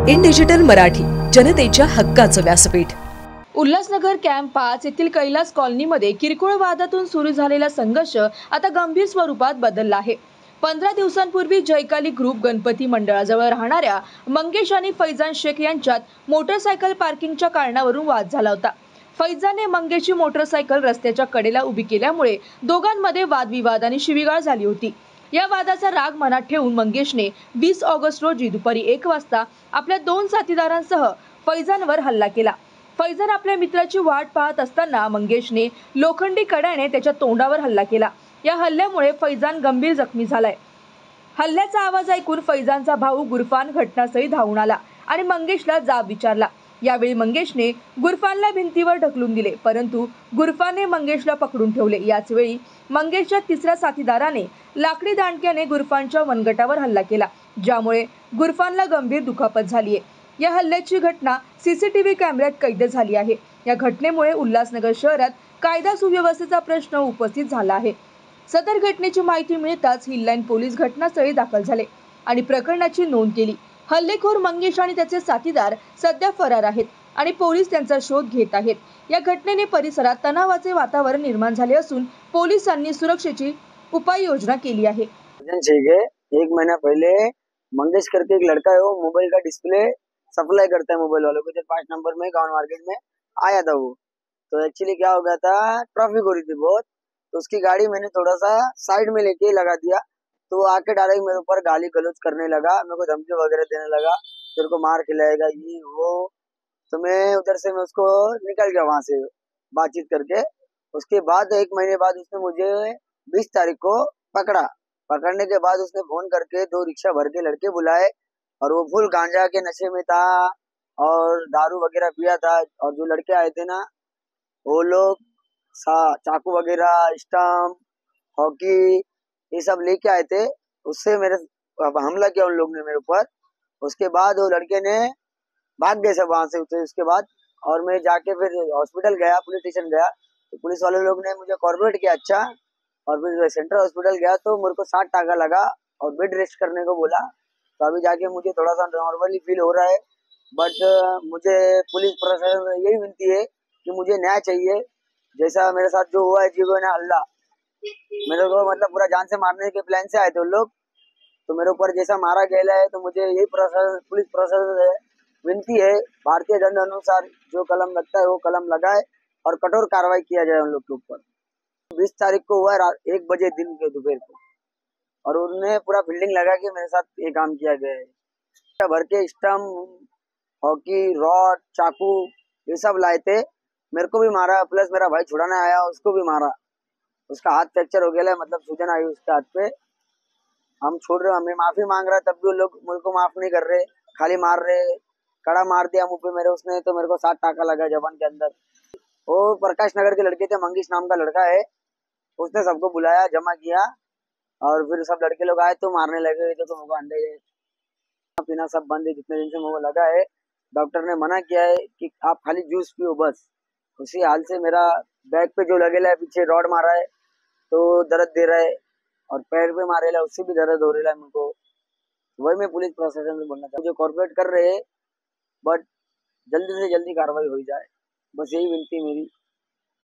इन digital Marathi, जनतेच्या हक्काचं व्यासपीठ। उल्हासनगर कॅम्प 5 येथील कैलास कॉलनीमध्ये किरकोळ वादातून सुरू झालेला संघर्ष आता गंभीर स्वरूपात बदलला आहे। 15 दिवसांपूर्वी जयकाली ग्रुप गणपती मंडळाजवळ राहणाऱ्या मंगेश आणि फैजान शेख यांच्यात मोटरसायकल पार्किंगच्या कारणावरून वाद झाला होता। फैजानने मंगेशची मोटरसायकल रस्त्याच्या कडेला उभी केल्यामुळे दोघांमध्ये वादविवाद आणि शिवीगाळ झाली होती। या वादाचा राग मनात ठेवून मंगेशने 20 ऑगस्ट रोजी दुपारी 1 वाजता आपल्या 2 साथीदारांसह फैजानवर हल्ला केला। फैजान आपल्या मित्राची वाट पाहत असताना मंगेशने लोखंडी कड्याने त्याच्या तोंडावर हल्ला केला। या हल्ल्यामुळे फैजान गंभीर जखमी झालाय। हल्ल्याचा आवाज ऐकून फैजानचा भाऊ गुरफान घटनास्थळी धावून आला आणि मंगेशला जाब विचारला। यावेळी मंगेशने गुरफानला भिंतीवर ढकलून दिले, परंतु गुरफानने मंगेशला पकडून ठेवले। याच वेळी मंगेशच्या तिसऱ्या साथीदाराने लाकडी दांडक्याने गुरफानच्या मनगटावर हल्ला केला, ज्यामुळे गुरफानला गंभीर दुखापत झाली आहे। या हल्ल्याची घटना सीसीटीव्ही कॅमेऱ्यात कैद झाली आहे। या घटनेमुळे उल्हासनगर शहरात कायदा सुव्यवस्थेचा प्रश्न उपस्थित झाला आहे। सदर घटनेची माहिती मिळताच हिललाईन पोलीस घटनास्थळी दाखल झाले आणि प्रकरणाची नोंद केली। हल्लेखोर मंगेश आणि त्याचे साथीदार सध्या फरार आहेत आणि पोलीस त्यांचा शोध घेत आहेत। या घटनेने परिसरात तणावाचे वातावरण निर्माण झाले असून पोलिसांनी सुरक्षेची उपाययोजना केली है। एक महीना पहले मंगेश करके एक लड़का है, वो मोबाइल का डिस्प्ले सप्लाई करता है मोबाइल वालों को। 5 नंबर में गाउन मार्केट में आया था वो। तो एक्चुअली क्या हो गया था, ट्रैफिक हो रही थी बहुत, तो उसकी गाड़ी मैंने थोड़ा सा साइड में लेके लगा दिया। तो वो आके डायरेक्ट मेरे ऊपर गाली गलौज करने लगा, मेरे को धमकी वगैरह देने लगा, तेरे को मार खिलाएगा ये वो। तो मैं उधर से मैं उसको निकल गया वहां से बातचीत करके। उसके बाद 1 महीने बाद उसने मुझे 20 तारीख को पकड़ा। पकड़ने के बाद उसने फोन करके 2 रिक्शा भर के लड़के बुलाए और वो फुल गांजा के नशे में था और दारू वगैरह पिया था। और जो लड़के आए थे ना, वो लोग चाकू वगैरह, स्टम्प, हॉकी ये सब लेके आए थे। उससे मेरे हमला किया उन लोग ने मेरे ऊपर। उसके बाद वो लड़के ने भाग गए सब वहां से। उसके बाद और मैं जाके फिर हॉस्पिटल गया, पुलिस स्टेशन गया, तो पुलिस वाले लोग ने मुझे कॉर्पोरेट किया अच्छा। और फिर सेंट्रल हॉस्पिटल गया तो मेरे को 60 टाका लगा और बेड रेस्ट करने को बोला। तो अभी जाके मुझे थोड़ा सा नॉर्मली फील हो रहा है। बट मुझे पुलिस प्रशासन से यही विनती है कि मुझे न्याय चाहिए। जैसा मेरे साथ जो हुआ है जीवन है अल्लाह, मेरे को मतलब पूरा जान से मारने के प्लान से आए थे लोग। तो मेरे ऊपर जैसा मारा गया है, तो मुझे यही प्रशासन, पुलिस प्रशासन से विनती है, भारतीय दंड अनुसार जो कलम लगता है वो कलम लगाए और कठोर कार्रवाई किया जाए उन लोग के ऊपर। 20 तारीख को हुआ है 1 बजे दिन के दोपहर को, और उन्होंने पूरा फील्डिंग लगा के मेरे साथ ये काम किया गया है। भर के स्टम्प, हॉकी, रॉड, चाकू ये सब लाए थे। मेरे को भी मारा, प्लस मेरा भाई छुड़ाने आया उसको भी मारा। उसका हाथ फ्रैक्चर हो गया है, मतलब सूजन आई उसके हाथ पे। हम छोड़ रहे, हमें माफी मांग रहा, तब भी लोग मुझे को माफ नहीं कर रहे, खाली मार रहे। कड़ा मार दिया मुंह पे मेरे उसने, तो मेरे को 60 टाका लगा जबान के अंदर। वो प्रकाश नगर के लड़के थे, मंगेश नाम का लड़का है, उसने सबको बुलाया, जमा किया और फिर सब लड़के लोग आए तो मारने लगे। तो मुझको अंडे पीना सब बंद है, जितने दिन से मुझको लगा है। डॉक्टर ने मना किया है कि आप खाली जूस पियो बस। उसी हाल से मेरा बैक पे जो लगेला है, पीछे रॉड मारा है तो दर्द दे रहा है, और पैर पे मारेला उससे भी दर्द हो रहा है मुझको। वही मैं पुलिस प्रशासन से बोलना चाहता हूँ, जो कॉर्पोरेट कर रहे हैं, बट जल्दी से जल्दी कार्रवाई हो जाए, बस यही विनती मेरी।